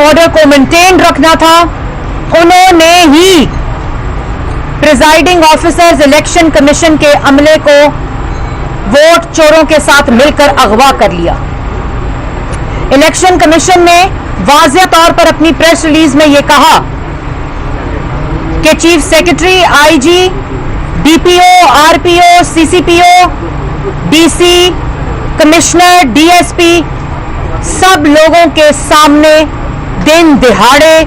Order को maintain रखना था, उन्होंने ही प्रिजाइडिंग ऑफिसर्स इलेक्शन कमीशन के अमले को वोट चोरों के साथ मिलकर अगवा कर लिया। इलेक्शन कमीशन ने वाज़ेह तौर पर अपनी प्रेस रिलीज में यह कहा कि chief secretary, IG, DPO, RPO, CCPO, DC, commissioner, DSP सब लोगों के सामने दिन दिहाड़े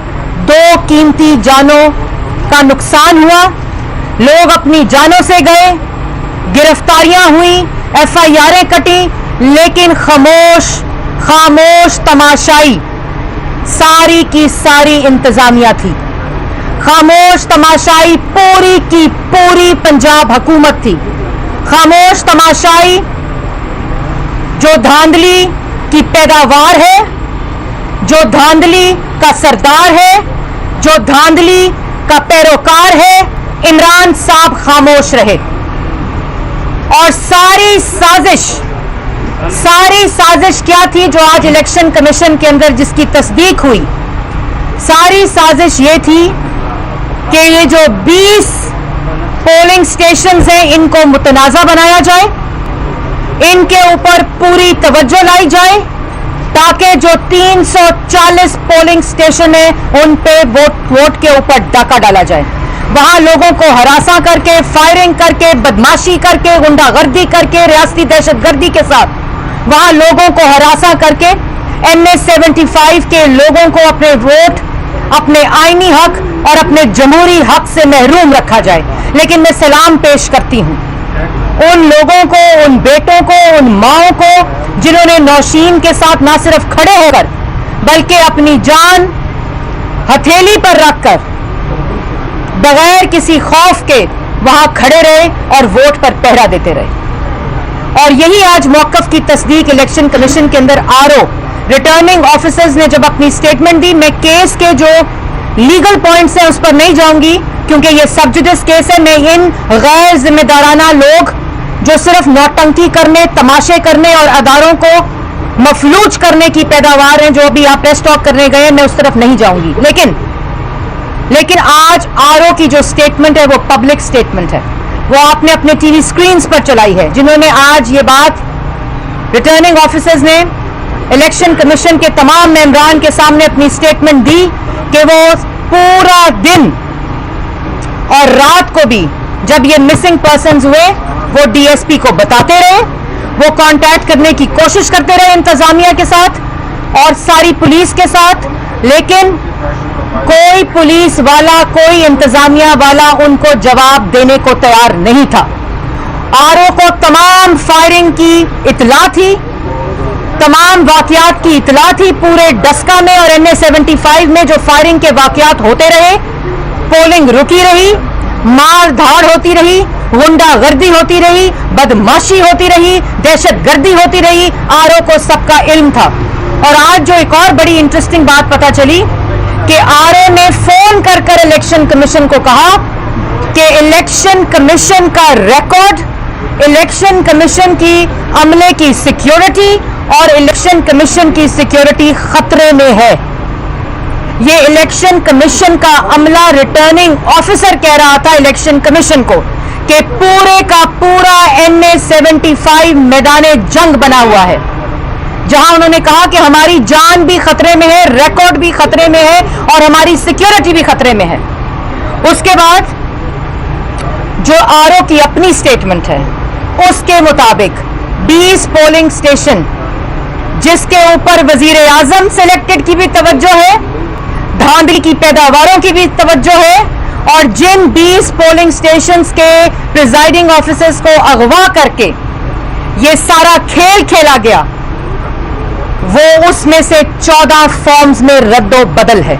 2 कीमती जानों का नुकसान हुआ। लोग अपनी जानों से गए, गिरफ्तारियां हुई, एफआईआरें कटी, लेकिन खामोश तमाशाई सारी की सारी इंतजामिया थी। खामोश तमाशाई पूरी की पूरी पंजाब हुकूमत थी। खामोश तमाशाई जो धांधली की पैदावार है, जो धांधली का सरदार है, जो धांधली का पैरोकार है, इमरान साहब खामोश रहे। और सारी साजिश क्या थी जो आज इलेक्शन कमीशन के अंदर जिसकी तस्दीक हुई? सारी साजिश ये थी कि ये जो 20 पोलिंग स्टेशंस हैं इनको मुतनाज़ा बनाया जाए, इनके ऊपर पूरी तवज्जो लाई जाए, ताकि जो 340 पोलिंग स्टेशन है उन पे वोट के ऊपर डाका डाला जाए। वहां लोगों को हरासा करके, फायरिंग करके, बदमाशी करके, गुंडागर्दी करके, रियासती दहशतगर्दी के साथ वहां लोगों को हरासा करके NA-75 के लोगों को अपने वोट, अपने आईनी हक और अपने जमहूरी हक से महरूम रखा जाए। लेकिन मैं सलाम पेश करती हूं उन लोगों को, उन बेटों को, उन माओं को जिन्होंने नौशीन के साथ ना सिर्फ खड़े होकर बल्कि अपनी जान हथेली पर रखकर बगैर किसी खौफ के वहां खड़े रहे और वोट पर पहरा देते रहे। और यही आज मौकफ की तस्दीक इलेक्शन कमीशन के अंदर आरओ रिटर्निंग ऑफिसर्स ने जब अपनी स्टेटमेंट दी। मैं केस के जो लीगल पॉइंट्स हैं उस पर नहीं जाऊंगी क्योंकि ये सबजुडिस केस है। मैं इन गैर जिम्मेदाराना लोग जो सिर्फ नौटंकी करने, तमाशे करने और अदारों को मफलूज करने की पैदावार हैं, जो अभी आप प्रेस टॉक करने गए, मैं उस तरफ नहीं जाऊंगी। लेकिन आज आरओ की जो स्टेटमेंट है वो पब्लिक स्टेटमेंट है, वो आपने अपने टीवी स्क्रीन्स पर चलाई है, जिन्होंने आज ये बात रिटर्निंग ऑफिसर्स ने इलेक्शन कमीशन के तमाम मेंबरान के सामने अपनी स्टेटमेंट दी कि वो पूरा दिन और रात को भी जब ये मिसिंग पर्सन्स हुए वो डीएसपी को बताते रहे, वो कांटेक्ट करने की कोशिश करते रहे इंतजामिया के साथ और सारी पुलिस के साथ, लेकिन कोई पुलिस वाला, कोई इंतजामिया वाला उनको जवाब देने को तैयार नहीं था। आरओ को तमाम फायरिंग की इतला थी, तमाम वाकयात की इतला थी। पूरे डस्का में और NA-75 में जो फायरिंग के वाकयात होते रहे, पोलिंग रुकी रही, मार धाड़ होती रही, गुंडागर्दी होती रही, बदमाशी होती रही, दहशतगर्दी होती रही, आरओ को सबका इल्म था। और आज जो एक और बड़ी इंटरेस्टिंग बात पता चली कि आरओ ने फोन कर इलेक्शन कमीशन को कहा कि इलेक्शन कमीशन का रिकॉर्ड, इलेक्शन कमीशन की अमले की सिक्योरिटी और इलेक्शन कमीशन की सिक्योरिटी खतरे में है। ये इलेक्शन कमीशन का अमला रिटर्निंग ऑफिसर कह रहा था इलेक्शन कमीशन को कि पूरे का पूरा NA-75 मैदाने जंग बना हुआ है, जहां उन्होंने कहा कि हमारी जान भी खतरे में है, रिकॉर्ड भी खतरे में है और हमारी सिक्योरिटी भी खतरे में है। उसके बाद जो आरओ की अपनी स्टेटमेंट है उसके मुताबिक 20 पोलिंग स्टेशन जिसके ऊपर वजीर आजम सिलेक्टेड की भी तवज्जो है, धांधली की पैदावारों की भी तवज्जो है, और जिन 20 पोलिंग स्टेशंस के प्रिजाइडिंग ऑफिसर्स को अगवा करके ये सारा खेल खेला गया, वो उसमें से 14 फॉर्म्स में रद्दो बदल है।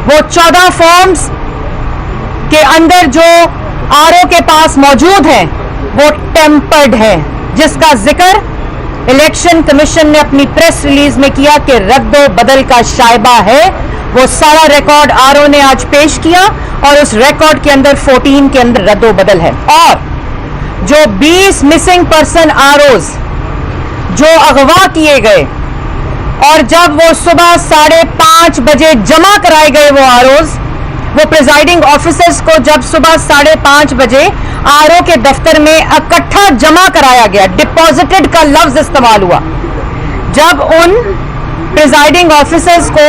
वो 14 फॉर्म्स के अंदर जो आरओ के पास मौजूद है वो टेम्पर्ड है, जिसका जिक्र इलेक्शन कमीशन ने अपनी प्रेस रिलीज में किया कि रद्दो बदल का शायबा है। वो सारा रिकॉर्ड आरओ ने आज पेश किया और उस रिकॉर्ड के अंदर 14 के अंदर रद्दो बदल है। और जो 20 मिसिंग पर्सन आरओज जो अगवा किए गए اور جب وہ صبح 5:30 بجے جمع کرائے گئے وہ ROs، وہ پریزائڈنگ آفیسرز کو جب صبح 5:30 بجے RO کے دفتر میں اکٹھا جمع کرایا گیا، ڈپازٹڈ کا لفظ استعمال ہوا، جب ان پریزائڈنگ آفیسرز کو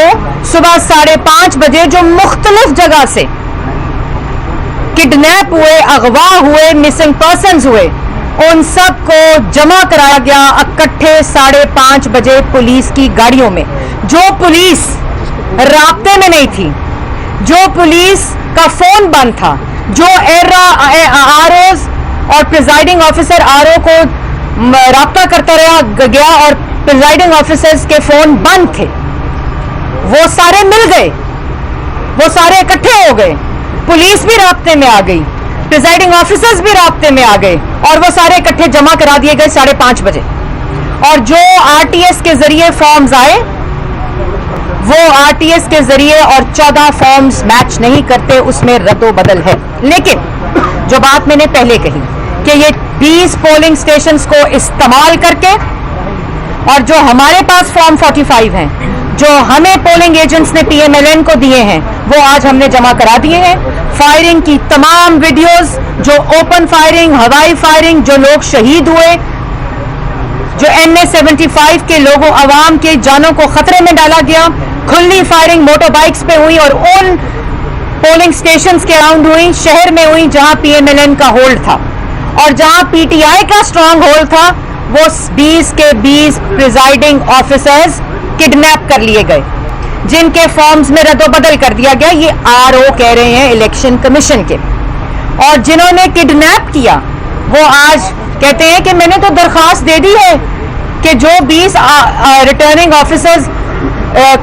صبح 5:30 بجے جو مختلف جگہ سے کڈنیپ ہوئے، اغوا ہوئے، مسنگ پرسنز ہوئے، ان سب کو جمع کرایا گیا اکٹھے 5:30 بجے پولیس کی گاڑیوں میں، جو پولیس رابطے میں نہیں تھی، جو پولیس کا فون بند تھا، جو ROs اور پریزائڈنگ آفیسر RO کو رابطہ کرتا رہا گیا اور پریزائڈنگ آفیسرز کے فون بند تھے، وہ سارے مل گئے، وہ سارے اکٹھے ہو گئے، پولیس بھی رابطے میں آ گئی، پریزائڈنگ آفیسرز بھی رابطے میں آ گئے، اور وہ سارے اکٹھے جمع کرا دیے گئے 5:30 بجے، اور جو RTS کے ذریعے فارمز آئے وہ RTS کے ذریعے اور 14 فارمز میچ نہیں کرتے، اس میں رد و بدل ہے۔ لیکن جو بات میں نے پہلے کہی کہ یہ 20 پولنگ سٹیشنز کو استعمال کر کے، اور جو ہمارے پاس فارم 45 ہیں جو ہمیں پولنگ ایجنٹس نے PMLN کو دیے ہیں، وہ آج ہم نے جمع کرا دیے ہیں۔ فائرنگ کی تمام ویڈیوز، جو اوپن فائرنگ، ہوائی فائرنگ، جو لوگ شہید ہوئے، جو NA-75 کے لوگوں عوام کے جانوں کو خطرے میں ڈالا گیا، کھلی فائرنگ موٹر بائکس پہ ہوئی اور ان پولنگ سٹیشنز کے اراؤنڈ ہوئی، شہر میں ہوئی جہاں PMLN کا ہولڈ تھا، اور جہاں PTI کا اسٹرانگ ہولڈ تھا، وہ 20 کے 20 پریزائڈنگ آفیسرز کڈنیپ کر لیے گئے، جن کے فارمز میں رد و بدل کر دیا گیا۔ یہ RO کہہ رہے ہیں الیکشن کمیشن کے، اور جنہوں نے کڈنیپ کیا وہ آج کہتے ہیں کہ میں نے تو درخواست دے دی ہے کہ جو 20 ریٹرننگ آفیسرز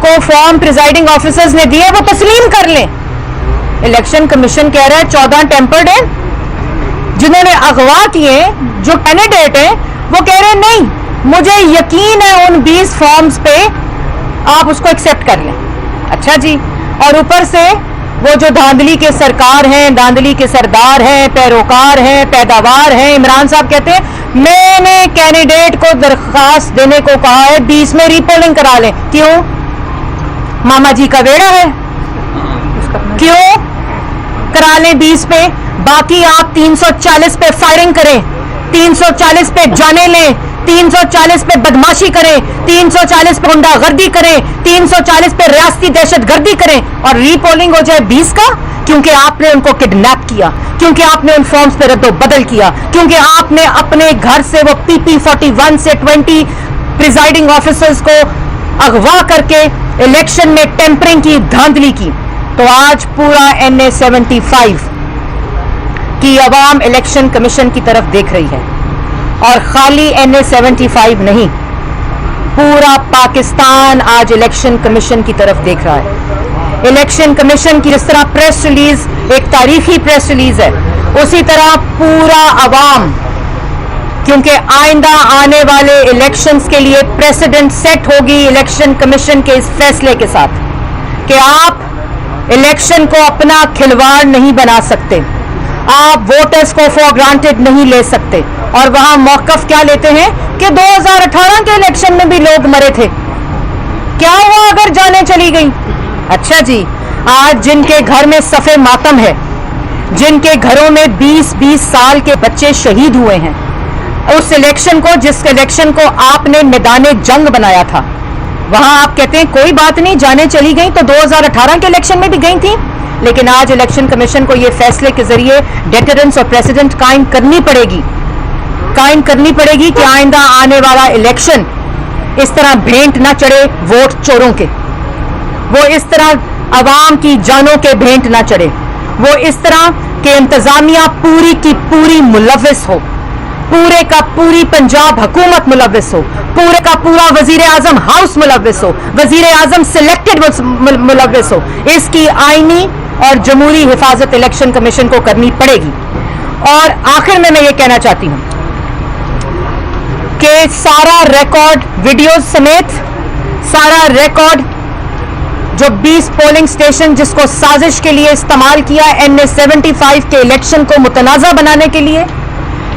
کو فارم پریزائڈنگ آفیسرز نے دیے وہ تسلیم کر لیں۔ الیکشن کمیشن کہہ رہا ہے 14 ٹیمپرڈ ہیں، جنہوں نے اغوا کیے، جو کینڈیڈیٹ ہیں وہ کہہ رہے ہیں نہیں، مجھے یقین ہے ان 20 فارمز پہ، آپ اس کو ایکسیپٹ کر لیں۔ اچھا جی، اور اوپر سے وہ جو دھاندلی کے سرکار ہیں، دھاندلی کے سردار ہیں، پیروکار ہیں، پیداوار ہیں، عمران صاحب کہتے ہیں میں نے کینڈیڈیٹ کو درخواست دینے کو کہا ہے 20 میں ری پولنگ کرا لیں۔ کیوں؟ ماما جی کا بیڑا ہے، کیوں کرا لیں 20 پہ؟ باقی آپ 340 پہ فائرنگ کریں، 340 پہ جانے لیں، 340 پہ بدماشی کریں، 340 پہ غنڈہ گردی کریں، 340 پہ ریاستی دہشت گردی کریں، اور ری پولنگ ہو جائے 20 کا؟ کیونکہ آپ نے ان کو کڈنیپ کیا، کیونکہ آپ نے ان فارمز پہ رد و بدل کیا، کیونکہ آپ نے اپنے گھر سے وہ PP-41 سے 20 پریزائڈنگ آفیسرز کو اغوا کر کے الیکشن میں ٹیمپرنگ کی، دھاندلی کی۔ تو آج پورا NA-75 کی عوام الیکشن کمیشن کی طرف دیکھ رہی ہے، اور خالی NA-75 نہیں، پورا پاکستان آج الیکشن کمیشن کی طرف دیکھ رہا ہے۔ الیکشن کمیشن کی جس طرح پریس ریلیز ایک تاریخی پریس ریلیز ہے، اسی طرح پورا عوام، کیونکہ آئندہ آنے والے الیکشنز کے لیے پریسیڈنٹ سیٹ ہوگی الیکشن کمیشن کے اس فیصلے کے ساتھ کہ آپ الیکشن کو اپنا کھلواڑ نہیں بنا سکتے، آپ ووٹرز کو فور گرانٹڈ نہیں لے سکتے، اور وہاں موقف کیا لیتے ہیں کہ 2018 کے الیکشن میں بھی لوگ مرے تھے، کیا ہوا اگر جانیں چلی گئیں؟ اچھا جی، آج جن کے گھر میں صف ماتم ہے، جن کے گھروں میں 20-20 سال کے بچے شہید ہوئے ہیں، اس الیکشن کو، جس الیکشن کو آپ نے میدان جنگ بنایا تھا، وہاں آپ کہتے ہیں کوئی بات نہیں، جانیں چلی گئیں تو 2018 کے الیکشن میں بھی گئی تھیں۔ لیکن آج الیکشن کمیشن کو یہ فیصلے کے ذریعے ڈیٹرنس اور پریسیڈنٹ قائم کرنی پڑے گی کہ آئندہ آنے والا الیکشن اس طرح بھینٹ نہ چڑھے ووٹ چوروں کے، وہ اس طرح عوام کی جانوں کے بھینٹ نہ چڑھے، وہ اس طرح کہ انتظامیہ پوری کی پوری ملوث ہو، پورے کا پوری پنجاب حکومت ملوث ہو، پورے کا پورا وزیر اعظم ہاؤس ملوث ہو، وزیر اعظم سلیکٹڈ ملوث ہو۔ اس کی آئینی اور جمہوری حفاظت الیکشن کمیشن کو کرنی پڑے گی۔ اور آخر میں یہ کہنا چاہتی ہوں کہ سارا ریکارڈ ویڈیوز سمیت سارا ریکارڈ جو 20 پولنگ سٹیشن جس کو سازش کے لیے استعمال کیا NA-75 کے الیکشن کو متنازع بنانے کے لیے،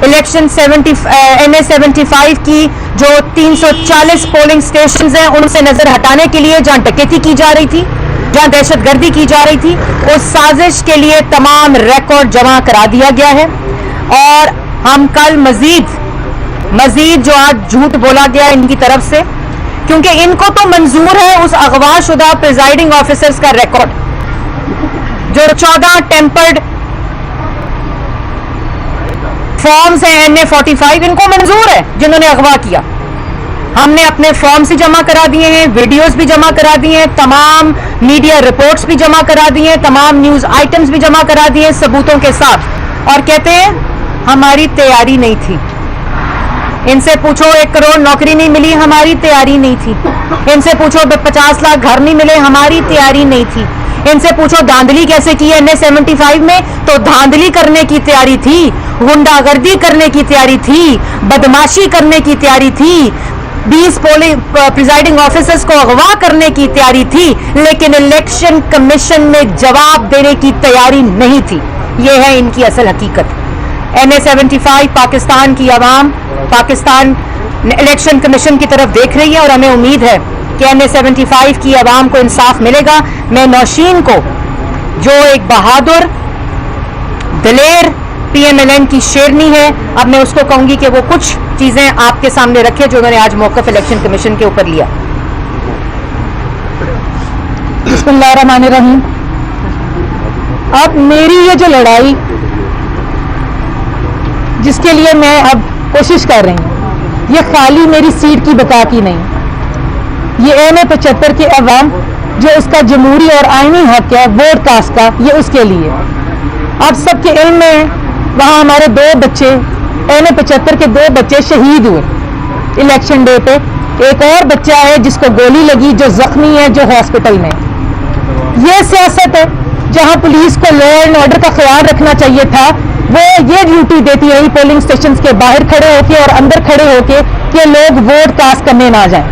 इलेक्शन NA 75 की जो 340 पोलिंग स्टेशंस हैं उनसे नजर हटाने के लिए जहां डकैती की जा रही थी, जहां दहशतगर्दी की जा रही थी, उस साजिश के लिए तमाम रिकॉर्ड जमा करा दिया गया है। और हम कल मजीद जो आज झूठ बोला गया इनकी तरफ से, क्योंकि इनको तो मंजूर है उस अगवाशुदा प्रिजाइडिंग ऑफिसर्स का रिकॉर्ड, जो 14 टेम्पर्ड फॉर्म्स हैं NA 45, इनको मंजूर है जिन्होंने अगवा किया। हमने अपने फॉर्म्स भी जमा करा दिए हैं, वीडियोस भी जमा करा दिए हैं, तमाम मीडिया रिपोर्ट्स भी जमा करा दिए हैं, तमाम न्यूज आइटम्स भी जमा करा दिए हैं सबूतों के साथ। और कहते हैं हमारी तैयारी नहीं थी। इनसे पूछो 1 करोड़ नौकरी नहीं मिली, हमारी तैयारी नहीं थी। इनसे पूछो 50 लाख घर नहीं मिले, हमारी तैयारी नहीं थी। इनसे पूछो धांधली कैसे की है NA 75 में, तो धांधली करने की तैयारी थी, गुंडागर्दी करने की तैयारी थी, बदमाशी करने की तैयारी थी, 20 पोलिंग प्रिजाइडिंग ऑफिसर्स को अगवा करने की तैयारी थी, लेकिन इलेक्शन कमीशन में जवाब देने की तैयारी नहीं थी। यह है इनकी असल हकीकत। NA 75 पाकिस्तान की आवाम, पाकिस्तान इलेक्शन कमीशन की तरफ देख रही है और हमें उम्मीद है कि NA 75 की आवाम को इंसाफ मिलेगा। मैं नौशीन को, जो एक बहादुर दलेर PMLN की शेरनी है, अब मैं उसको कहूंगी कि वो कुछ चीजें आपके सामने रखे जो उन्होंने आज मौक़िफ़ इलेक्शन कमीशन के ऊपर लिया। बिस्मिल्लाहिर्रहमानिर्रहीम। अब मेरी ये जो लड़ाई जिसके लिए मैं अब कोशिश कर रही हूँ, ये खाली मेरी सीट की बका की नहीं, ये NA 75 के अवाम जो उसका जमहूरी और आईनी हक है वोट कास्ट का, ये उसके लिए। आप सबके इल्म में वहाँ हमारे 2 बच्चे NA 75 के 2 बच्चे शहीद हुए इलेक्शन डे पे। एक और बच्चा है जिसको गोली लगी, जो जख्मी है, जो हॉस्पिटल में। ये सियासत है जहाँ पुलिस को लॉ एंड ऑर्डर का ख्याल रखना चाहिए था, वो ये ड्यूटी देती है पोलिंग स्टेशन के बाहर खड़े होके और अंदर खड़े होके कि लोग वोट कास्ट करने ना जाएं।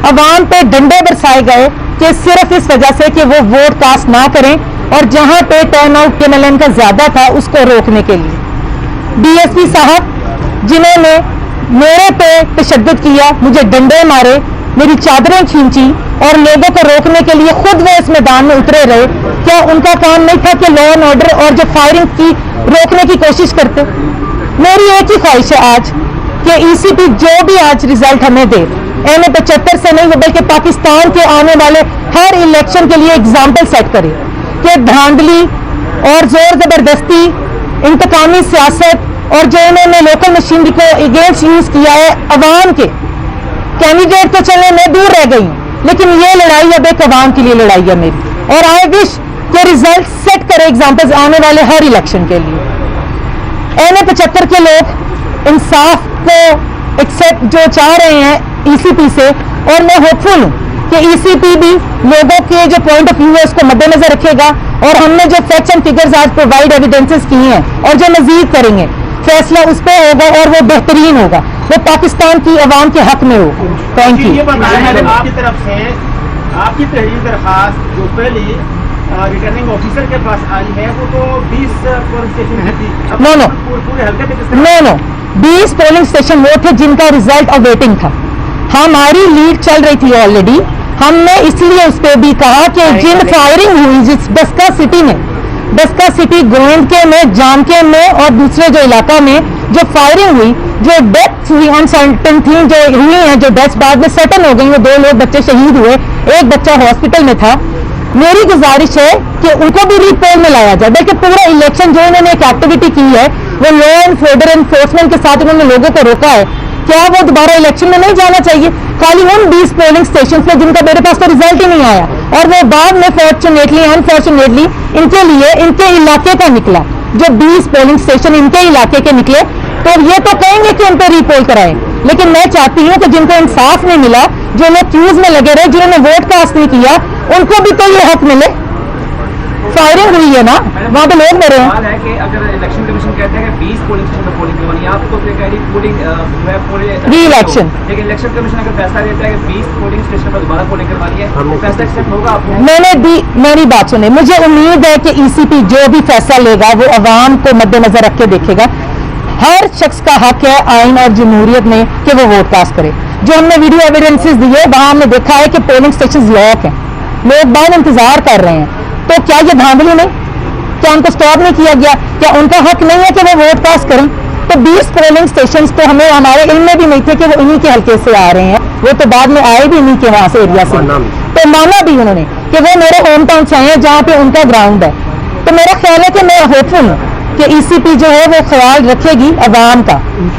अवाम पे डंडे बरसाए गए कि सिर्फ इस वजह से कि वो वोट कास्ट ना करें, और जहां पे टर्न आउट PMLN का ज्यादा था उसको रोकने के लिए DSP साहब जिन्होंने मेरे पे तशद्दुद किया, मुझे डंडे मारे, मेरी चादरें खींची और लोगों को रोकने के लिए खुद वो इस मैदान में उतरे रहे, क्या उनका काम नहीं था कि लॉ एंड ऑर्डर और जो फायरिंग की रोकने की कोशिश करते? मेरी एक ही ख्वाहिश है आज कि ECP जो भी आज रिजल्ट हमें दे, NA 75 से नहीं बल्कि पाकिस्तान के आने वाले हर इलेक्शन के लिए एग्जाम्पल सेट करे कि धांधली और जोर जबरदस्ती, इंतकामी सियासत और जो इन्होंने लोकल मशीनरी को अगेंस्ट यूज किया है अवाम के। कैंडिडेट तो चलने मैं दूर रह गई हूँ, लेकिन ये लड़ाई अब एक अवाम के लिए लड़ाई है मेरी, और आई विश के रिजल्ट सेट करे एग्जाम्पल्स आने वाले हर इलेक्शन के लिए। NA 75 के लोग इंसाफ को एक्सेप्ट जो चाह रहे हैं ECP से, और मैं होपफुल हूँ कि ECP भी लोगों के जो पॉइंट ऑफ व्यू है उसको मद्देनजर रखेगा, और हमने जो फैक्ट्स एंड फिगर्स आज प्रोवाइड एविडेंसेस की हैं और जो मजीद करेंगे, फैसला उस पर होगा और वो बेहतरीन होगा, वो पाकिस्तान की आवाम के हक में होगा। Thank you. आपकी तरफ से आपकी तहरीर दरखास्त जो पहले रिटर्निंग ऑफिसर के पास आई है वो तो 20 पोलिंग स्टेशन थी। नो पूरे हल्के पे नो 20 पोलिंग स्टेशन वो थे जिनका रिजल्ट अवेटिंग था। हमारी लीड चल रही थी ऑलरेडी, हमने इसलिए उस पर भी कहा कि जिन फायरिंग हुई जिस डस्का सिटी में, डस्का सिटी गोविंदके में, जानके में और दूसरे जो इलाका में जो फायरिंग हुई, जो डेथ हुई अनसर्टेन थी, जो हुई हैं, जो डेथ बाद में सर्टन हो गई, वो 2 लोग बच्चे शहीद हुए, एक बच्चा हॉस्पिटल में था। मेरी गुजारिश है कि उनको भी रीपोल में लाया जाए, बल्कि पूरा इलेक्शन जो इन्होंने एक एक्टिविटी की है वो लॉ एंड ऑर्डर एनफोर्समेंट के साथ उन्होंने लोगों को रोका है, क्या वो दोबारा इलेक्शन में नहीं जाना चाहिए? खाली उन 20 पोलिंग स्टेशन पे जिनका मेरे पास तो रिजल्ट ही नहीं आया, और वो बाद में फॉर्चुनेटली अनफॉर्चुनेटली इनके लिए इनके इलाके का निकला, जो 20 पोलिंग स्टेशन इनके इलाके के निकले, तो ये तो कहेंगे कि उन पर रीपोल कराएं, लेकिन मैं चाहती हूँ कि जिनको इंसाफ नहीं मिला, जो लोग क्यूज में लगे रहे, जिन्होंने वोट कास्ट नहीं किया, उनको भी तो ये हक मिले। फायरिंग हुई है ना, वहाँ पे लोग मरे हैं। है कि अगर इलेक्शन कमीशन कहते हैं कि 20 पोलिंग स्टेशन पर पोलिंग करवानी है, आप तो कह रही पोलिंग री इलेक्शन, लेकिन इलेक्शन कमीशन अगर फैसला देता है कि 20 पोलिंग स्टेशन पर दोबारा पोलिंग करवानी है, तो फैसला एक्सेप्ट होगा आपको? मेरी बात सुने, मुझे उम्मीद है कि ECP जो भी फैसला लेगा वो अवाम को मद्देनजर रख के देखेगा। हर शख्स का हक है आइन और जमहूरियत में कि वो वोट कास्ट करे। जो हमने वीडियो एविडेंसेस दिए वहां हमने देखा है कि पोलिंग स्टेशन लॉक हैं, लोग बाहर इंतजार कर रहे हैं। तो क्या ये धांधली नहीं? क्या उनको स्टॉप नहीं किया गया? क्या उनका हक नहीं है कि वो वोट कास्ट करें? तो 20 पोलिंग स्टेशन तो हमें हमारे इल्म में भी नहीं थे कि वो इन्हीं के हल्के से आ रहे हैं, वो तो बाद में आए भी इन्हीं के वहां से एरिया से। तो माना भी उन्होंने कि वो मेरे होम टाउन से आए हैं जहाँ पे उनका ग्राउंड है। तो मेरा ख्याल है कि मैं होपफुल हूँ कि ECP जो है वो ख्याल रखेगी अवाम का।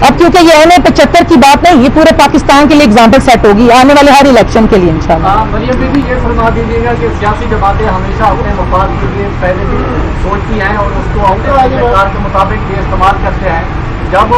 अब क्योंकि ये NA-75 की बात नहीं, ये पूरे पाकिस्तान के लिए एग्जाम्पल सेट होगी आने वाले हर इलेक्शन के लिए इंशाल्लाह। मरियम बीबी, ये फरमा दीजिएगा कि सियासी जमातें हमेशा अपने मफाद के लिए पहले भी सोचती हैं और उसको अपने कार के मुताबिक ये इस्तेमाल करते हैं। जब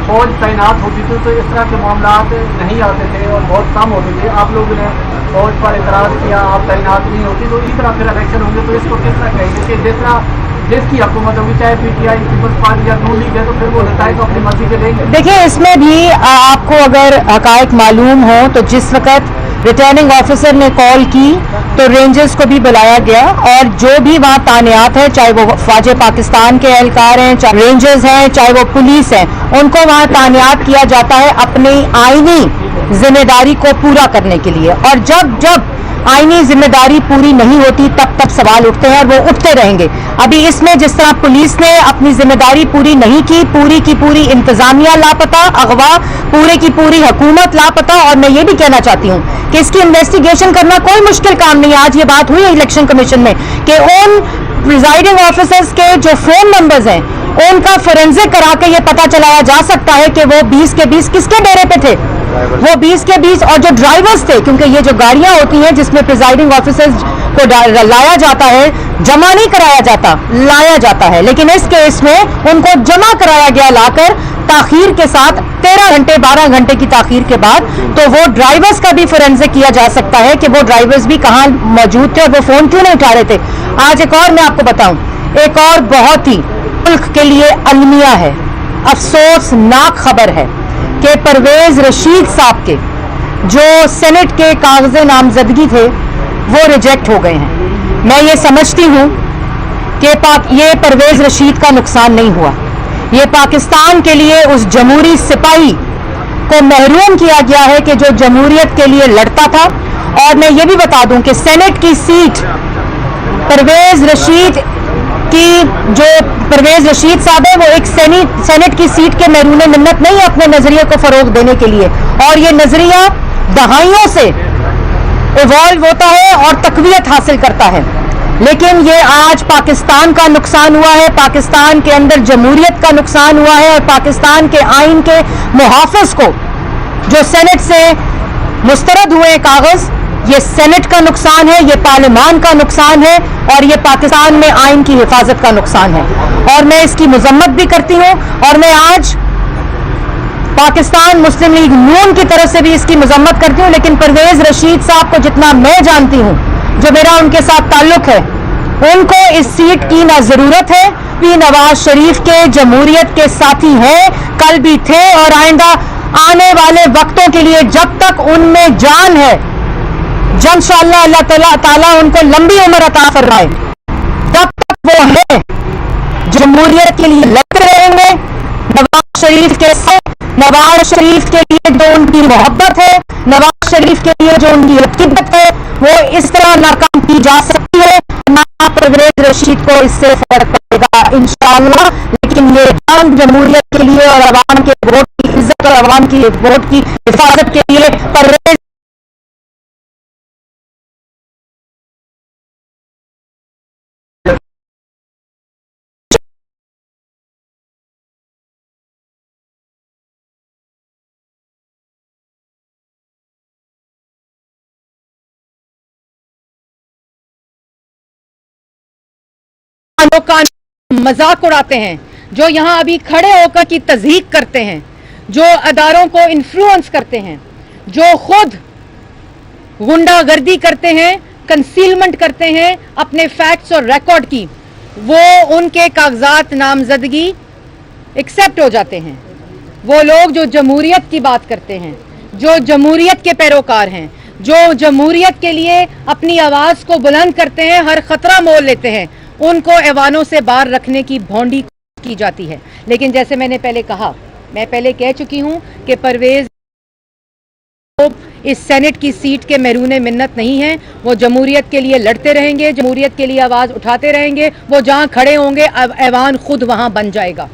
फौज तैनात होती थी तो इस तरह के मामला नहीं आते थे और बहुत कम होते थे। आप लोगों ने फौज पर इतराज़ किया, आप तैनात नहीं होती, तो इसी तरह फिर इलेक्शन होंगे। तो इसको किस तरह कहेंगे कि जिस तरह देश की हुकूमत होगी, चाहे PTI, पीपल्स पार्टी या नून लीग है, तो फिर वो नताइज तो अपनी मर्जी के देंगे। देखिए, इसमें भी आपको अगर हकायक मालूम हो तो जिस वक्त रिटर्निंग ऑफिसर ने कॉल की तो रेंजर्स को भी बुलाया गया और जो भी वहाँ तानियात है, चाहे वो फौज पाकिस्तान के एहलकार हैं, चाहे रेंजर्स हैं, चाहे वो पुलिस हैं, उनको वहाँ तानियात किया जाता है अपनी आईनी जिम्मेदारी को पूरा करने के लिए। और जब जब आईनी जिम्मेदारी पूरी नहीं होती तब तब सवाल उठते हैं और वो उठते रहेंगे। अभी इसमें जिस तरह पुलिस ने अपनी जिम्मेदारी पूरी नहीं की, पूरी की पूरी इंतजामिया लापता, अगवा, पूरे की पूरी हुकूमत लापता। और मैं ये भी कहना चाहती हूँ कि इसकी इन्वेस्टिगेशन करना कोई मुश्किल काम नहीं है। आज ये बात हुई है इलेक्शन कमीशन में कि उन प्रिजाइडिंग ऑफिसर्स के जो फोन नंबर्स हैं उनका फोरेंसिक करा के ये पता चलाया जा सकता है कि वो 20 के 20 किसके डेरे पे थे। वो 20 के 20 और जो ड्राइवर्स थे, क्योंकि ये जो गाड़ियां होती हैं जिसमें प्रिजाइडिंग ऑफिसर्स को लाया जाता है, जमा नहीं कराया जाता, लाया जाता है। लेकिन इस केस में उनको जमा कराया गया लाकर ताखीर के साथ 13 घंटे 12 घंटे की ताखीर के बाद। तो वो ड्राइवर्स का भी फोरेंसिक किया जा सकता है कि वो ड्राइवर्स भी कहाँ मौजूद थे और वो फोन क्यों नहीं उठा रहे थे। आज एक और मैं आपको बताऊं, एक और बहुत ही मुल्क के लिए अलमिया है, अफसोसनाक खबर है कि परवेज रशीद साहब के जो सेनेट के कागज नामजदगी थे वो रिजेक्ट हो गए हैं। मैं ये समझती हूँ कि ये परवेज रशीद का नुकसान नहीं हुआ, ये पाकिस्तान के लिए उस जमहूरी सिपाही को महरूम किया गया है कि जो जमहूरियत के लिए लड़ता था। और मैं ये भी बता दूं कि सेनेट की सीट परवेज रशीद साहब है, वो एक सेनेट की सीट के महरूम मिन्नत नहीं है अपने नजरिए को फरोग देने के लिए। और ये नजरिया दहाइयों से इवॉल्व होता है और तकवीयत हासिल करता है। लेकिन ये आज पाकिस्तान का नुकसान हुआ है, पाकिस्तान के अंदर जमहूरियत का नुकसान हुआ है और पाकिस्तान के आइन के मुहाफिज को जो सेनेट से मुस्तरद हुए कागज, ये सेनेट का नुकसान है, ये पार्लियामान का नुकसान है और ये पाकिस्तान में आइन की हिफाजत का नुकसान है। और मैं इसकी मजम्मत भी करती हूँ और मैं आज पाकिस्तान मुस्लिम लीग नून की तरफ से भी इसकी मजम्मत करती हूँ। लेकिन परवेज रशीद साहब को जितना मैं जानती हूँ, जो मेरा उनके साथ ताल्लुक है, उनको इस सीट की ना जरूरत है, भी नवाज शरीफ के जमहूरियत के साथी हैं, कल भी थे और आइंदा आने वाले वक्तों के लिए जब तक उनमें जान है, इंशाअल्लाह अल्लाह ताला उनको लंबी उम्र अता फरमाए, तब तक वो है जमहूरियत के लिए लड़ते रहेंगे। नवाज शरीफ के साथ, नवाज शरीफ के लिए जो उनकी मोहब्बत है, नवाज शरीफ के लिए जो उनकी अकीदत है, वो इस तरह नाकाम की जा सकती है ना परवेज रशीद को इससे फर्क पड़ेगा इंशाअल्लाह। लेकिन ये जंग जमहूरियत के लिए और अवाम के वोट की इज्जत और अवाम की वोट की हिफाजत के लिए परवेज का मजाक उड़ाते हैं, जो यहाँ अभी खड़े होकर की तज़हीक करते हैं, जो अदारों को इन्फ्लुएंस करते हैं, जो खुद गुंडागर्दी करते हैं, कंसीलमेंट करते हैं अपने फैक्ट्स और रिकॉर्ड की, वो उनके कागजात नामजदगी एक्सेप्ट हो जाते हैं। वो लोग जो जमहूरियत की बात करते हैं, जो जमहूरियत के पैरोकार हैं, जो जमहूरियत के लिए अपनी आवाज़ को बुलंद करते हैं, हर खतरा मोल लेते हैं, उनको ऐवानों से बाहर रखने की भौंडी کی جاتی ہے. لیکن جیسے میں نے پہلے کہا, میں پہلے کہہ چکی ہوں کہ پرویز اس سینٹ کی سیٹ کے محرون منت نہیں ہیں. وہ جمہوریت کے لیے لڑتے رہیں گے, جمہوریت کے لیے آواز اٹھاتے رہیں گے. وہ جہاں کھڑے ہوں گے ایوان خود وہاں بن جائے گا.